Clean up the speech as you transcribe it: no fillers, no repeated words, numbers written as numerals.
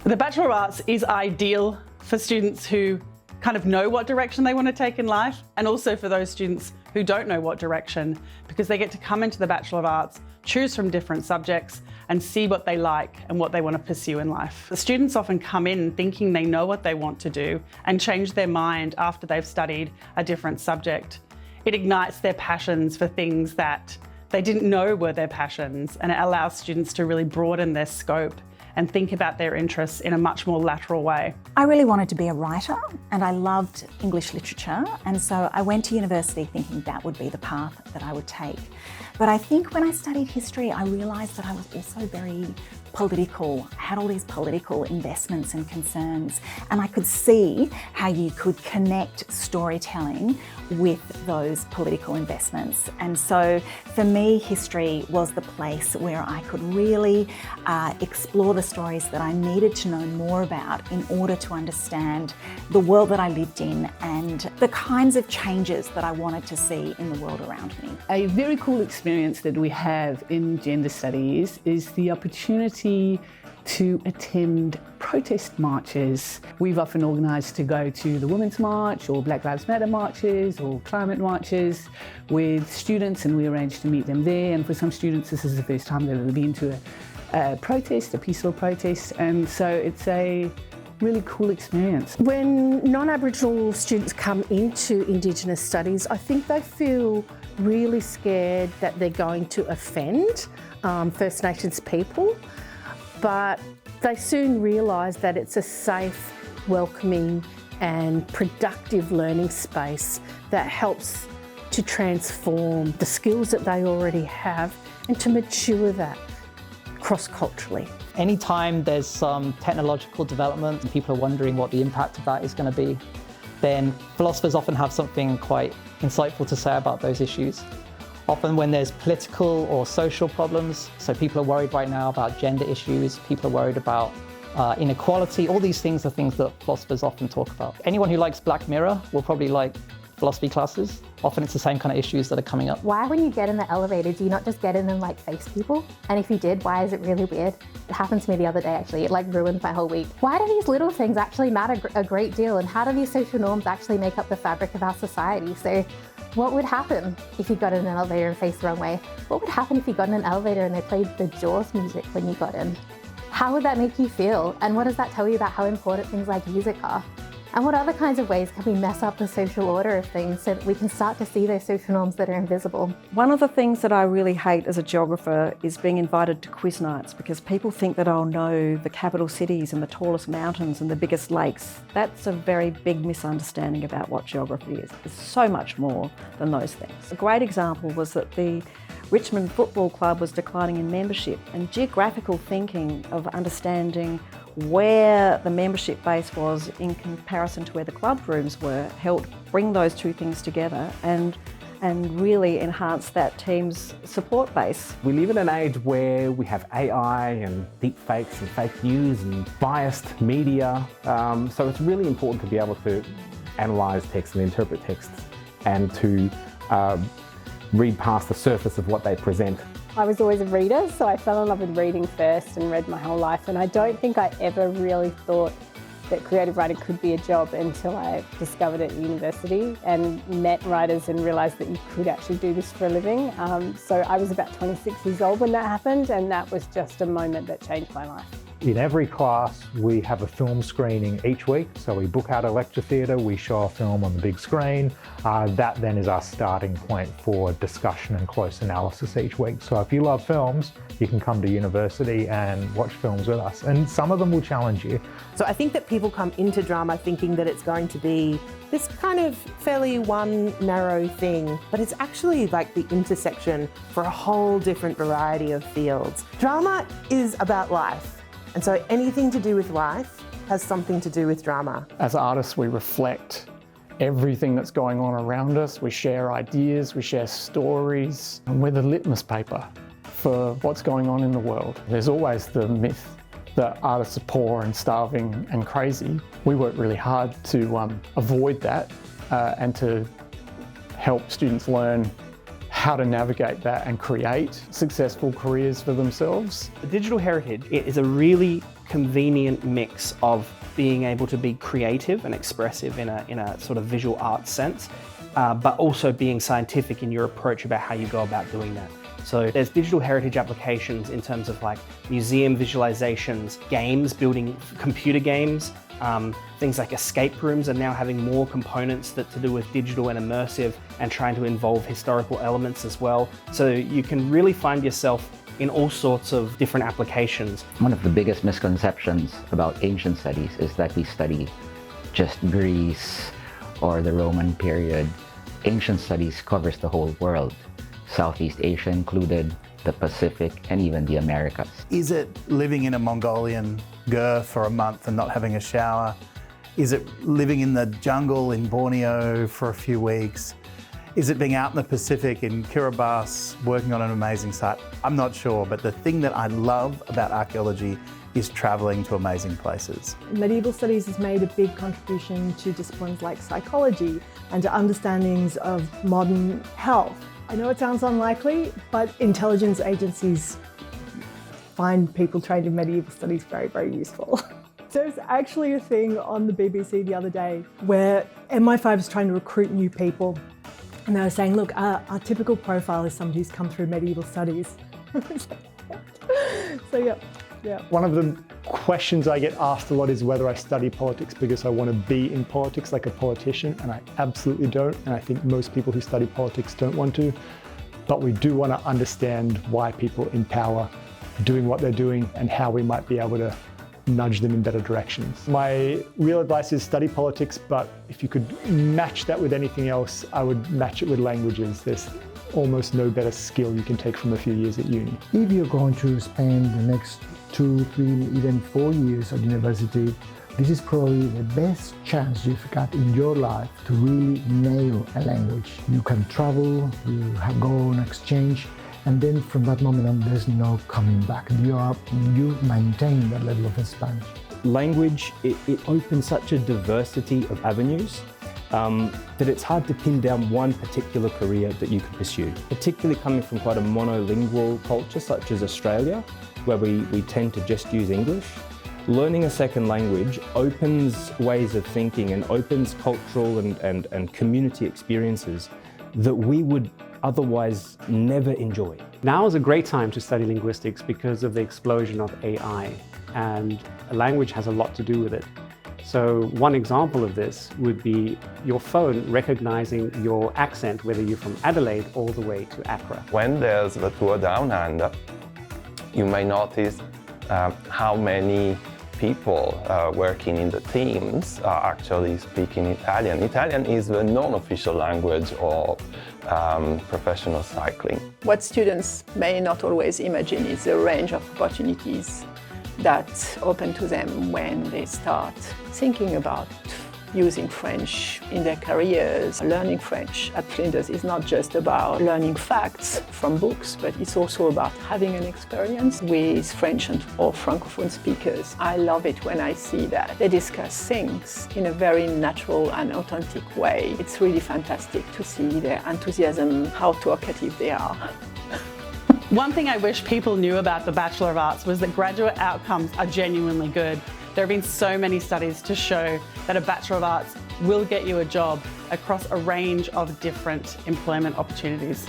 The Bachelor of Arts is ideal for students who kind of know what direction they want to take in life, and also for those students who don't know what direction, because they get to come into the Bachelor of Arts, choose from different subjects and see what they like and what they want to pursue in life. The students often come in thinking they know what they want to do and change their mind after they've studied a different subject. It ignites their passions for things that they didn't know were their passions, and it allows students to really broaden their scope and think about their interests in a much more lateral way. I really wanted to be a writer, and I loved English literature, and so I went to university thinking that would be the path that I would take. But I think when I studied history, I realised that I was also very political. I had all these political investments and concerns, and I could see how you could connect storytelling with those political investments. And so for me, history was the place where I could really explore the stories that I needed to know more about in order to understand the world that I lived in and the kinds of changes that I wanted to see in the world around me. A very cool experience that we have in gender studies is the opportunity to attend protest marches. We've often organised to go to the Women's March or Black Lives Matter marches or climate marches with students, and we arrange to meet them there. And for some students, this is the first time they've ever been to a protest, a peaceful protest, and so it's a really cool experience. When non-Aboriginal students come into Indigenous studies, I think they feel really scared that they're going to offend First Nations people, but they soon realise that it's a safe, welcoming and productive learning space that helps to transform the skills that they already have and to mature that cross-culturally. Anytime there's some technological development and people are wondering what the impact of that is going to be, then philosophers often have something quite insightful to say about those issues. Often when there's political or social problems, so people are worried right now about gender issues, people are worried about inequality, all these things are things that philosophers often talk about. Anyone who likes Black Mirror will probably like philosophy classes. Often it's the same kind of issues that are coming up. Why, when you get in the elevator, do you not just get in and like face people? And if you did, why is it really weird? It happened to me the other day actually. It like ruined my whole week. Why do these little things actually matter a great deal? And how do these social norms actually make up the fabric of our society? So what would happen if you got in an elevator and faced the wrong way? What would happen if you got in an elevator and they played the Jaws music when you got in? How would that make you feel? And what does that tell you about how important things like music are? And what other kinds of ways can we mess up the social order of things so that we can start to see those social norms that are invisible? One of the things that I really hate as a geographer is being invited to quiz nights, because people think that I'll know the capital cities and the tallest mountains and the biggest lakes. That's a very big misunderstanding about what geography is. It's so much more than those things. A great example was that the Richmond Football Club was declining in membership, and geographical thinking of understanding where the membership base was in comparison to where the club rooms were helped bring those two things together and really enhance that team's support base. We live in an age where we have AI and deep fakes and fake news and biased media, so it's really important to be able to analyse text and interpret texts and to read past the surface of what they present. I was always a reader, so I fell in love with reading first and read my whole life, and I don't think I ever really thought that creative writing could be a job until I discovered it at university and met writers and realised that you could actually do this for a living. So I was about 26 years old when that happened, and that was just a moment that changed my life. In every class, we have a film screening each week. So we book out a lecture theatre, we show a film on the big screen. That then is our starting point for discussion and close analysis each week. So if you love films, you can come to university and watch films with us. And some of them will challenge you. So I think that people come into drama thinking that it's going to be this kind of fairly one narrow thing, but it's actually like the intersection for a whole different variety of fields. Drama is about life. And so anything to do with life has something to do with drama. As artists, we reflect everything that's going on around us. We share ideas, we share stories, and we're the litmus paper for what's going on in the world. There's always the myth that artists are poor and starving and crazy. We work really hard to avoid that and to help students learn how to navigate that and create successful careers for themselves. The digital heritage is a really convenient mix of being able to be creative and expressive in a sort of visual arts sense, but also being scientific in your approach about how you go about doing that. So there's digital heritage applications in terms of like museum visualizations, games, building computer games, things like escape rooms are now having more components that to do with digital and immersive and trying to involve historical elements as well. So you can really find yourself in all sorts of different applications. One of the biggest misconceptions about ancient studies is that we study just Greece or the Roman period. Ancient studies covers the whole world, Southeast Asia included, the Pacific, and even the Americas. Is it living in a Mongolian ger for a month and not having a shower? Is it living in the jungle in Borneo for a few weeks? Is it being out in the Pacific in Kiribati working on an amazing site? I'm not sure, but the thing that I love about archaeology is travelling to amazing places. Medieval studies has made a big contribution to disciplines like psychology and to understandings of modern health. I know it sounds unlikely, but intelligence agencies find people trained in medieval studies very, very useful. There's actually a thing on the BBC the other day where MI5 is trying to recruit new people. And they were saying, look, our typical profile is somebody who's come through medieval studies. So yeah. One of the questions I get asked a lot is whether I study politics because I want to be in politics like a politician, and I absolutely don't. And I think most people who study politics don't want to. But we do want to understand why people in power are doing what they're doing and how we might be able to nudge them in better directions. My real advice is study politics, but if you could match that with anything else, I would match it with languages. There's almost no better skill you can take from a few years at uni. If you're going to spend the next 2, 3, even 4 years at university, this is probably the best chance you've got in your life to really nail a language. You can travel, you go on exchange, and then from that moment on, there's no coming back. You maintain that level of Spanish. Language, it opens such a diversity of avenues that it's hard to pin down one particular career that you could pursue. Particularly coming from quite a monolingual culture such as Australia, where we tend to just use English. Learning a second language opens ways of thinking and opens cultural and community experiences that we would otherwise never enjoy. Now is a great time to study linguistics because of the explosion of AI, and a language has a lot to do with it. So one example of this would be your phone recognizing your accent, whether you're from Adelaide all the way to Accra. When there's the tour down under, you may notice how many people working in the teams are actually speaking Italian. Italian is the non-official language of professional cycling. What students may not always imagine is the range of opportunities that open to them when they start thinking about using French in their careers. Learning French at Flinders is not just about learning facts from books, but it's also about having an experience with French or Francophone speakers. I love it when I see that they discuss things in a very natural and authentic way. It's really fantastic to see their enthusiasm, how talkative they are. One thing I wish people knew about the Bachelor of Arts was that graduate outcomes are genuinely good. There have been so many studies to show that a Bachelor of Arts will get you a job across a range of different employment opportunities.